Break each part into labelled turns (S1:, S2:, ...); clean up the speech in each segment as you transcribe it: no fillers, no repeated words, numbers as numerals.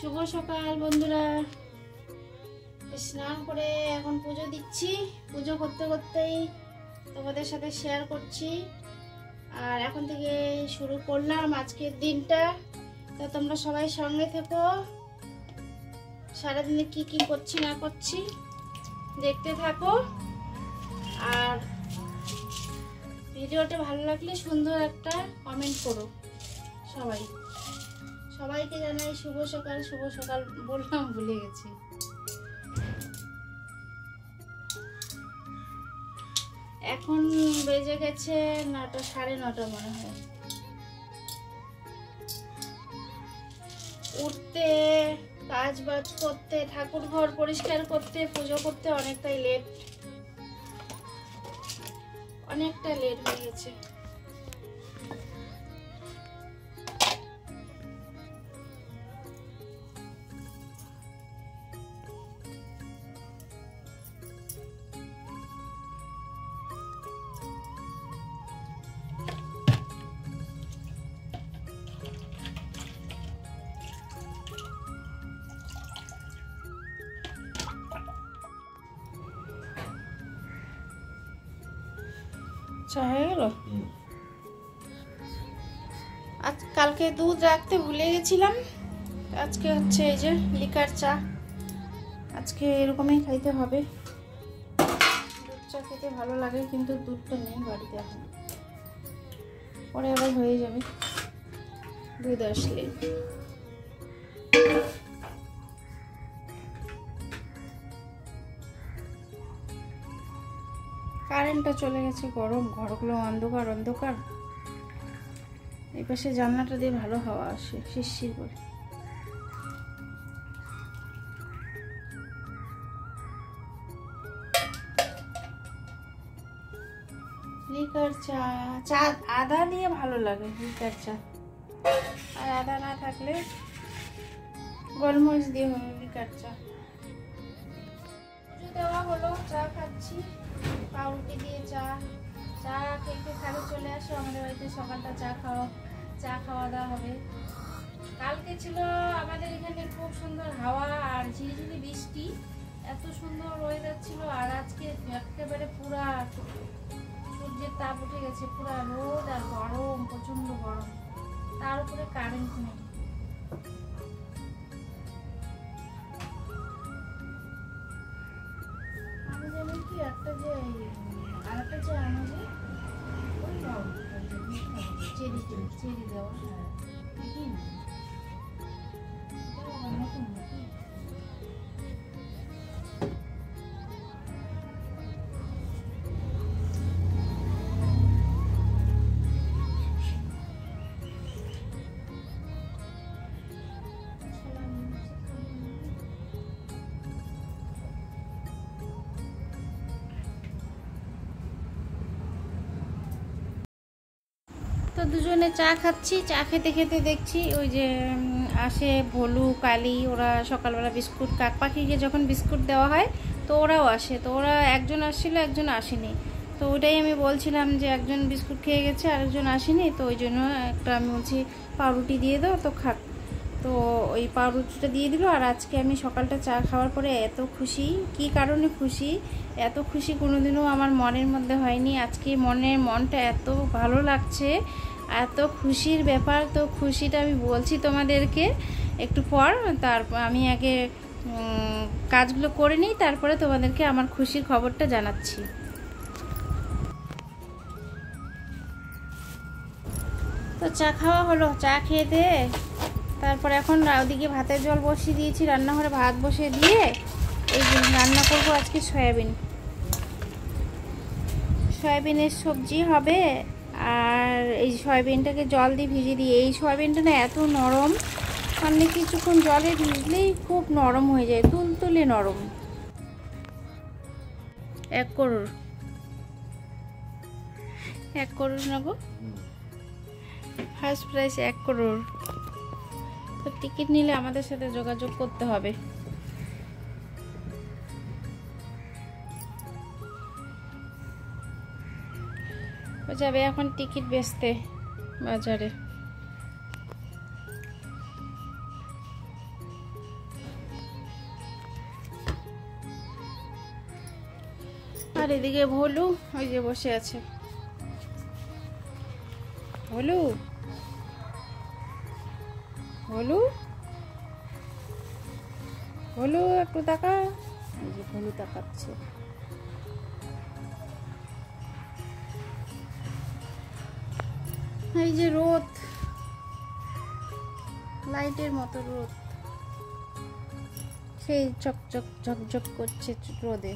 S1: শুভ সকাল বন্ধুরা। স্নান করে এখন পুজো দিচ্ছি। পুজো করতে করতেই তোমাদের সাথে শেয়ার করছি। আর এখন থেকে শুরু করলাম আজকের দিনটা। তো তোমরা সবাই সঙ্গে থেকো। সারাদিনে কি কি করছি না করছি দেখতে থাকো। আর ভিডিওটা ভালো লাগলে সুন্দর একটা কমেন্ট করো। সবাইকে জানাই শুভ সকাল। শুভ সকাল বললাম, ভুলে গেছি। এখন বেজে গেছে 9টা, 9:30 মনে হয়। উঠতে, কাজ বাজ করতে, ঠাকুর ঘর পরিষ্কার করতে, পুজো করতে অনেকটা লেট হয়ে গেছে। চা হয়ে গেল। আজ কালকে দুধ রাখতে ভুলে গেছিলাম। আজকে হচ্ছে এই যে লিকার চা। আজকে এরকমই খাইতে হবে। দুধ চা খেতে ভালো লাগে, কিন্তু দুধটা নেই বাড়িতে এখন। পরে আবার হয়ে যাবে দুধ আসলে। কারেন্টটা চলে গেছে, গরম, ঘরগুলো অন্ধকার অন্ধকার। এই পাশে জানলাটা দিয়ে ভালো হাওয়া আসে, শিরশির করে। লিকার চা, চা আদা দিয়ে ভালো লাগে লিকার চা। আর আদা না থাকলে গোলমরিচ দিয়ে হবে লিকার চা। পুজো দেওয়া হলো, চা খাচ্ছি পাউরুটি দিয়ে। চা খেতে খাবে চলে আসো আমাদের বাড়িতে। সকালটা চা খাওয়া দাওয়া হবে। কালকে ছিল আমাদের এখানে খুব সুন্দর হাওয়া আর ঝিরিঝিরি বৃষ্টি, এত সুন্দর ওয়েদার ছিল। আর আজকে একেবারে পুরা সূর্যের তাপ উঠে গেছে, পুরা রোদ আর গরম, প্রচন্ড গরম। তার উপরে কারেন্ট নেই। আমি জানি কি একটা যে আরেকটা যে আমাদের চেরি দেওয়া দেখি নতুন নাকি। তো দুজনে চা খাচ্ছি। চা খেতে খেতে দেখছি ওই যে আসে ভলু, কালি, ওরা সকালবেলা বিস্কুট, কাক পাখিকে যখন বিস্কুট দেওয়া হয় তো ওরাও আসে। তো ওরা একজন আসছিল, একজন আসেনি। তো ওইটাই আমি বলছিলাম যে একজন বিস্কুট খেয়ে গেছে আর একজন আসেনি। তো ওই জন্য একটা আমি বলছি পাউরুটি দিয়ে দাও, তো খাক। তো ওই পাউরুটিটা দিয়ে দিল। আর আজকে আমি সকালটা চা খাওয়ার পরে এত খুশি, কি কারণে খুশি, এত খুশি কোনোদিনও আমার মনের মধ্যে হয়নি। আজকে মনটা এত ভালো লাগছে, এত খুশির ব্যাপার। তো খুশিটা আমি বলছি তোমাদেরকে একটু পর। তারপর আমি আগে কাজগুলো করে নিই, তারপরে তোমাদেরকে আমার খুশির খবরটা জানাচ্ছি। তো চা খাওয়া হলো, চা খেয়ে দিয়ে তারপর এখন ওদিকে ভাতের জল বসিয়ে দিয়েছি। রান্নাঘরে ভাত বসিয়ে দিয়ে এই রান্না করব আজকে সয়াবিনের সবজি হবে। আর এই সয়াবিনটাকে জল দিয়ে ভিজিয়ে দিই। এই সয়াবিনটা না এত নরম, মানে কিছুক্ষণ জলে ভিজলেই খুব নরম হয়ে যায়, তুলতুলে নরম। 1 করোড় না গো, ফার্স্ট প্রাইস 1 করোড়। তো টিকিট নিলে আমাদের সাথে যোগাযোগ করতে হবে। ও যাবে এখন টিকিট বেচতে বাজারে। আর এদিকে ভলু ওই যে বসে আছে। ভলু ভলু ভলু একটু তাকা। এই যে ভলু তাকাচ্ছে। এই যে রোদ, লাইটের মতো রোদ, সেই চকচক ঝকঝক করছে রোদে।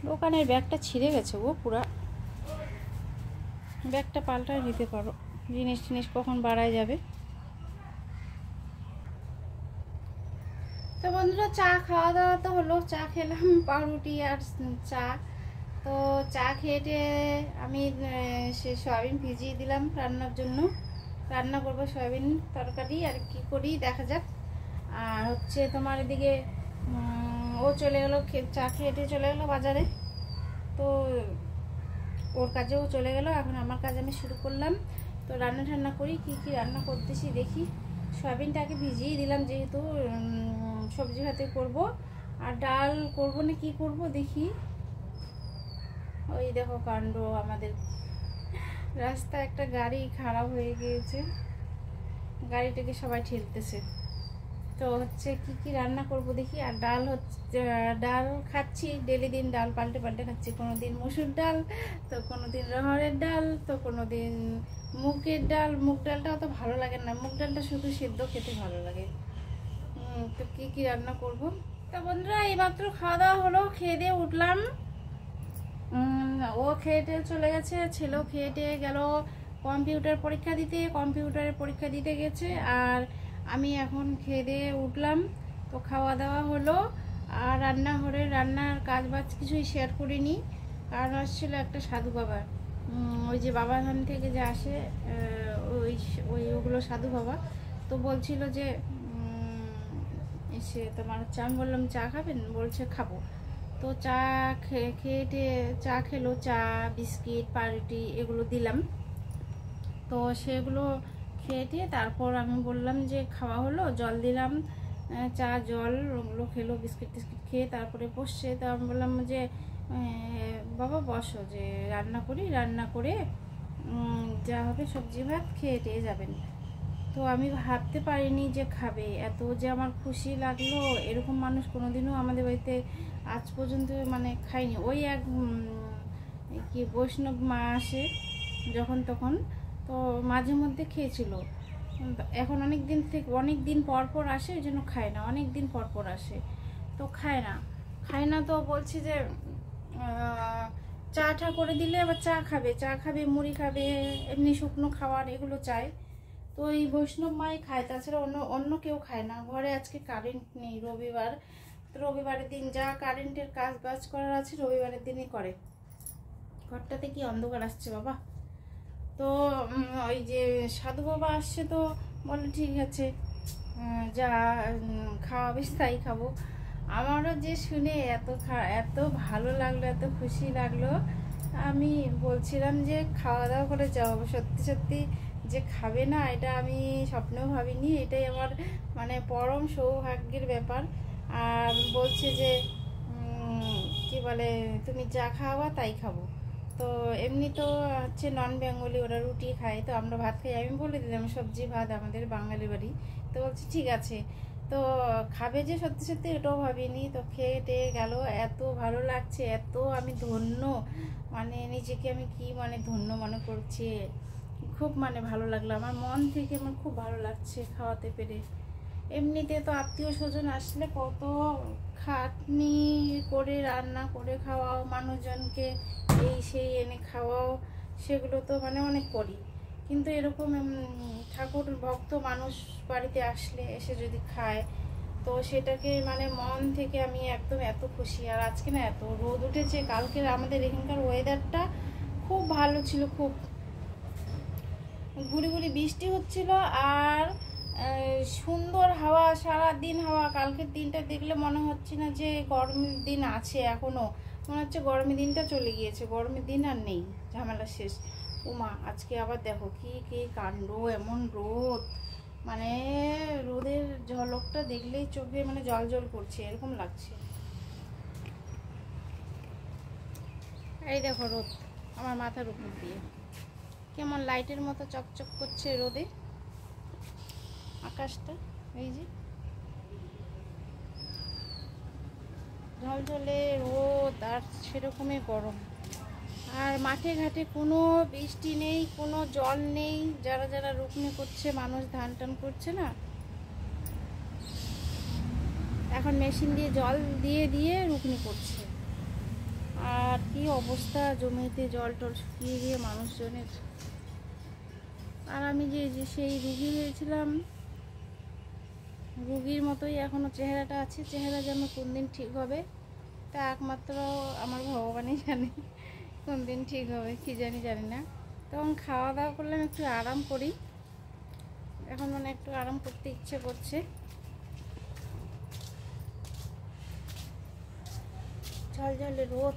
S1: দোকানের ব্যাগটা ছিঁড়ে গেছে গো পুরা। ব্যাগটা পাল্টায় দিতে পারো, জিনিস টিনিস কখন বাড়ায় যাবে। তো বন্ধুরা, চা খাওয়া দাওয়া তো হলো। চা খেলাম, পাউরুটি আর চা। তো চা খেয়ে আমি সে সয়াবিন ভিজিয়ে দিলাম রান্নার জন্য। রান্না করবো সয়াবিন তরকারি, আর কি করি দেখা যাক। আর হচ্ছে তোমার এদিকে ও চলে গেলো, চা খেয়ে চলে গেলো বাজারে। তো ওর কাজেও চলে গেল, এখন আমার কাজ আমি শুরু করলাম। তো রান্না ঠান্না করি, কি কি রান্না করতেছি দেখি। সয়াবিনটাকে ভিজিয়ে দিলাম যেহেতু সবজি ভাতে করব, আর ডাল করব না কি করব দেখি। ওই দেখো কাণ্ড, আমাদের রাস্তায় একটা গাড়ি খারাপ হয়ে গিয়েছে, গাড়িটাকে সবাই ঠেলতেছে। তো হচ্ছে কি কি রান্না করব দেখি। আর ডাল হচ্ছে, ডাল খাচ্ছি ডেলি দিন, ডাল পাল্টে পাল্টে খাচ্ছি। কোনো দিন মসুর ডাল, তো কোনো দিন রহড়ের ডাল, তো কোনো দিন মুগের ডাল। মুগ ডালটা অত ভালো লাগে না, মুগ ডালটা শুধু সিদ্ধ খেতে ভালো লাগে। তো কি কি রান্না করব। তো বন্ধুরা, এইমাত্র খাওয়া দাওয়া হলো, খেয়ে দিয়ে উঠলাম। ও খেয়ে চলে গেছে, ছেলেও খেয়ে গেল কম্পিউটার পরীক্ষা দিতে, কম্পিউটারের পরীক্ষা দিতে গেছে। আর আমি এখন খেয়ে দিয়ে উঠলাম। তো খাওয়া দাওয়া হলো, আর রান্নার কাজ বাজ কিছুই শেয়ার করিনি, কারণ আসছিল একটা সাধু বাবা। ওই যে বাবাধাম থেকে যে আসে, ওগুলো সাধু বাবা। তো বলছিল যে এসে তোমার হচ্ছে, আমি বললাম চা খাবেন, বলছে খাবো। তো চা খেয়ে চা খেলো, চা বিস্কিট পাউরুটি এগুলো দিলাম। তো সেগুলো খেয়ে তারপর আমি বললাম যে খাওয়া হলো, জল দিলাম, চা জল ওগুলো খেলো, বিস্কিট টিস্কিট খেয়ে তারপরে বসছে। তো আমি বললাম যে বাবা বসো, যে রান্না করি, রান্না করে যা হবে সবজি ভাত খেয়ে যাবেন। তো আমি ভাবতে পারিনি যে খাবে, এত যে আমার খুশি লাগলো। এরকম মানুষ কোনোদিনও আমাদের বাড়িতে আজ পর্যন্ত মানে খাইনি। ওই এক কি বৈষ্ণব মা আসে যখন তখন, তো মাঝে মধ্যে খেয়েছিল। এখন অনেক দিন পর আসে, ওই জন্য খায় না। অনেক দিন পর আসে, তো খায় না। তো বলছি যে চা টা করে দিলে আবার চা খাবে, মুড়ি খাবে, এমনি শুকনো খাবার এগুলো চায়। তো এই বৈষ্ণব মাই খায়, তাছাড়া অন্য কেউ খায় না। ঘরে আজকে কারেন্ট নেই, রবিবার। তো রবিবারের দিন যা কারেন্টের কাজ বাজ করার আছে রবিবারের দিনই করে। ঘরটাতে কি অন্ধকার আসছে বাবা। তো ওই যে সাধু বাবা আসছে, তো বলে ঠিক আছে যা খাওয়াবে তাই খাবো। আমারও যে শুনে এত ভালো লাগলো, এত খুশি লাগলো। আমি বলছিলাম যে খাওয়া দাওয়া করে যাও, সত্যি সত্যি যে খাবে না এটা আমি স্বপ্নেও ভাবিনি। এটাই আমার মানে পরম সৌভাগ্যের ব্যাপার। আর বলছে যে কি বলে, তুমি যা খাওয়া তাই খাবো। তো এমনি তো হচ্ছে নন বেঙ্গলি, ওরা রুটি খায়, তো আমরা ভাত খাই। আমি বলে দিলাম সবজি ভাত আমাদের বাঙালি বাড়ি। তো বলছে ঠিক আছে। তো খাবে যে সত্যি সত্যি এটাও ভাবিনি। তো খেয়ে গেল, এত ভালো লাগছে, এত আমি ধন্য, মানে নিজেকে আমি কি মানে ধন্য মনে করছি। খুব মানে ভালো লাগলো, আমার মন থেকে আমার খুব ভালো লাগছে খাওয়াতে পেরে। এমনিতে তো আত্মীয় স্বজন আসলে কত খাটনি করে রান্না করে খাওয়াও, মানুষজনকে এই সেই এনে খাওয়াও, সেগুলো তো মানে অনেক করি। কিন্তু এরকম ঠাকুর ভক্ত মানুষ বাড়িতে আসলে এসে যদি খায়, তো সেটাকে মানে মন থেকে আমি একদম এত খুশি। আর আজকে না এত রোদ উঠেছে, কালকের আমাদের এখানকার ওয়েদারটা খুব ভালো ছিল, খুব গুড়ি গুড়ি বৃষ্টি হচ্ছিল, আর সুন্দর হাওয়া, সারাদিন হাওয়া। কালকের দিনটা দেখলে মনে হচ্ছে না যে গরমের দিন আছে এখনো, মনে হচ্ছে গরমের দিনটা চলে গিয়েছে, গরমের দিন আর নেই, ঝামেলা শেষ। উমা আজকে আবার দেখো কি কি কাণ্ড, এমন রোদ, মানে রোদের ঝলকটা দেখলেই চোখে মানে জল জল করছে, এরকম লাগছে। এই দেখো রোদ আমার মাথার উপর দিয়ে কেমন লাইটের মতো চকচক করছে রোদে আকাশটা। এই যে ঝলঝলে রোদ আর সেরকমই গরম। আর মাঠে ঘাটে কোনো বৃষ্টি নেই, কোনো জল নেই। যারা যারা রুকনি করছে, মানুষ ধান টান করছে না, এখন মেশিন দিয়ে জল দিয়ে দিয়ে রুকনি করছে। আর কি অবস্থা, জমিতে জল টল শুকিয়ে গিয়ে মানুষজনের। আর আমি যে সেই রুগী হয়েছিলাম, রুগীর মতোই এখনো চেহারাটা আছে। চেহারা যেন কোন দিন ঠিক হবে তা একমাত্র আমার ভগবানই জানে। কোন দিন ঠিক হবে কি জানি না। তখন খাওয়া দাওয়া করলাম, একটু আরাম করি। এখন মানে একটু আরাম করতে ইচ্ছে করছে। ঝলঝলে রোদ।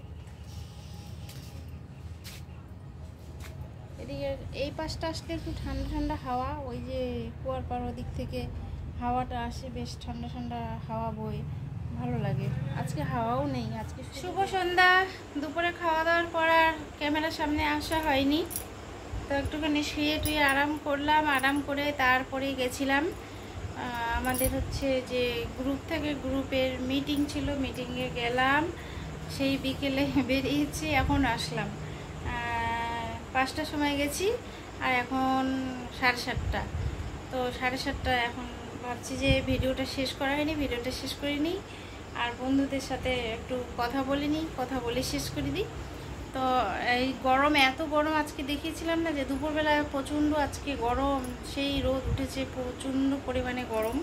S1: এদিকে এই পাশটা আসলে একটু ঠান্ডা ঠান্ডা হাওয়া, ওই যে কুয়ার পাড় ওদিক থেকে হাওয়াটা আসে, বেশ ঠান্ডা ঠান্ডা হাওয়া বয়, ভালো লাগে। আজকে হাওয়াও নেই। আজকে শুভ সন্ধ্যা। দুপুরে খাওয়া দাওয়ার পর আর ক্যামেরার সামনে আসা হয়নি, তো একটুখানি শুয়ে টুয়ে আরাম করলাম। আরাম করে তারপরে গেছিলাম আমাদের হচ্ছে যে গ্রুপ থেকে, গ্রুপের মিটিং ছিল, মিটিংয়ে গেলাম। সেই বিকেলে বেরিয়েছি, এখন আসলাম। 5টার সময় গেছি আর এখন 7:30। তো 7:30 এখন ভাবছি যে ভিডিওটা শেষ করা হয়নি, ভিডিওটা শেষ করিনি। আর বন্ধুদের সাথে একটু কথা বলিনি, কথা বলে শেষ করে দিই। তো এই গরম, এত গরম আজকে দেখিয়েছিলাম না যে দুপুরবেলায় প্রচণ্ড আজকে গরম, সেই রোদ উঠেছে, প্রচণ্ড পরিমাণে গরম।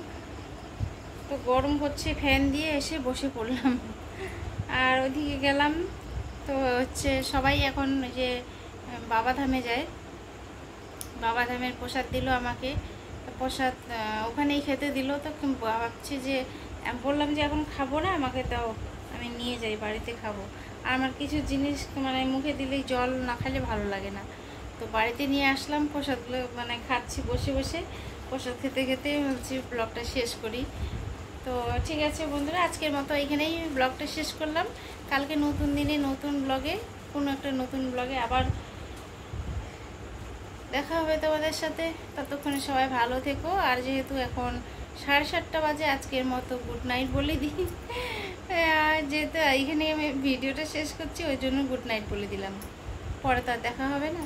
S1: তো গরম হচ্ছে, ফ্যান দিয়ে এসে বসে পড়লাম। আর ওইদিকে গেলাম, তো হচ্ছে সবাই এখন যে বাবাধামে যায়, বাবাধামের প্রসাদ দিল আমাকে। প্রসাদ ওখানেই খেতে দিল। তো ভাবছি যে বললাম যে এখন খাবো না, আমাকে দাও, আমি নিয়ে যাই, বাড়িতে খাবো। আর আমার কিছু জিনিস মানে মুখে দিলেই জল না খেলে ভালো লাগে না। তো বাড়িতে নিয়ে আসলাম প্রসাদগুলো, মানে খাচ্ছি বসে বসে। প্রসাদ খেতে খেতে হচ্ছে ব্লগটা শেষ করি। তো ঠিক আছে বন্ধুরা, আজকের মতো এইখানেই ব্লগটা শেষ করলাম। কালকে নতুন দিনে নতুন ব্লগে, কোনো একটা নতুন ব্লগে আবার দেখা হবে তোমাদের সাথে। ততক্ষণে সবাই ভালো থেকো। আর যেহেতু এখন 7:30 বাজে, আজকের মতো গুড নাইট বলে দিই। যেহেতু এইখানে আমি ভিডিওটা শেষ করছি, ওই জন্য গুড নাইট বলে দিলাম। পরে তো আর দেখা হবে না।